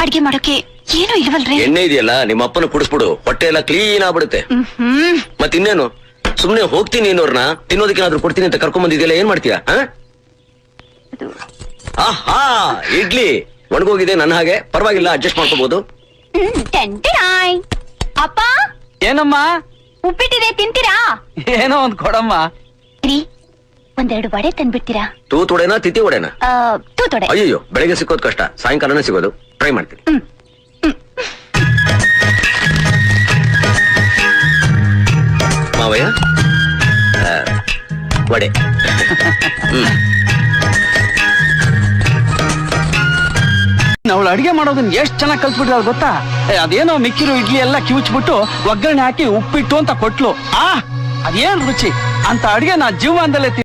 ಅಡ್ಗೆ ಮಾಡೋಕೆ ಏನೂ ಇಲ್ವಲ್ರಿ? ಎಣ್ಣೆ ಇದೆಯಲ್ಲ, ನಿಮ್ಮ ಅಪ್ಪನ ಕುಡಿಸ್ಬಿಡು, ಹೊಟ್ಟೆ ಎಲ್ಲ ಕ್ಲೀನ್ ಆಗ್ಬಿಡುತ್ತೆ. ಮತ್ತಿನ್ನೇನು, ಸುಮ್ನೆ ಹೋಗ್ತೀನಿ ಅನ್ನೋರ್ನ ತಿನ್ನೋದಕ್ಕೇನಾದ್ರೂ ಕೊಡ್ತೀನಿ ಅಂತ ಕರ್ಕೊಂಡ್ ಬಂದಿದ್ಯಲ್ಲ, ಏನ್ ಮಾಡ್ತೀಯಾ? ಆಹಾ, ಇಡ್ಲಿ ಒಣಗೋಗಿದೆ, ನನ್ನ ಹಾಗೆ ಪರವಾಗಿಲ್ಲ, ಅಡ್ಜಸ್ಟ್ ಮಾಡ್ಕೋಬಹುದು. ಅಪ್ಪ, ಏನಮ್ಮ? ಉಪ್ಪಿಟ್ಟಿದೆ, ತಿಂತೀರಾ? ಏನೋ ಒಂದ್ ಕೊಡಮ್ಮ. ಒಂದೆರಡು ವಡೆ ತಂದ್ಬಿಡ್ತೀರಾ? ತೂತ್ ವಡೆನಾ ತಿಥಿ ವಡೆನಾ? ತೂತೊಡೆ. ಅಯ್ಯೋ, ಬೆಳಗ್ಗೆ ಸಿಕ್ಕೋದು ಕಷ್ಟ, ಸಾಯಂಕಾಲನೇ ಸಿಗೋದು. ಟ್ರೈ ಮಾಡ್ತೀನಿ. ಮಾವಯ್ಯ, ವಡೆ. ಅವಳು ಅಡಿಗೆ ಮಾಡೋದನ್ನ ಎಷ್ಟ್ ಚೆನ್ನಾಗಿ ಕಲ್ತ್ಬಿಟ್ಟಿದಾಳ ಗೊತ್ತಾ? ಅದೇನೋ ಮಿಕ್ಕಿರೋ ಇಡ್ಲಿ ಎಲ್ಲ ಕಿವುಚ್ಬಿಟ್ಟು ಒಗ್ಗರಣೆ ಹಾಕಿ ಉಪ್ಪಿಟ್ಟು ಅಂತ ಕೊಟ್ಲು. ಅದೇನ್ ರುಚಿ! ಅಂತ ಅಡಿಗೆ ನಾ ಜೀವನದಲ್ಲೇ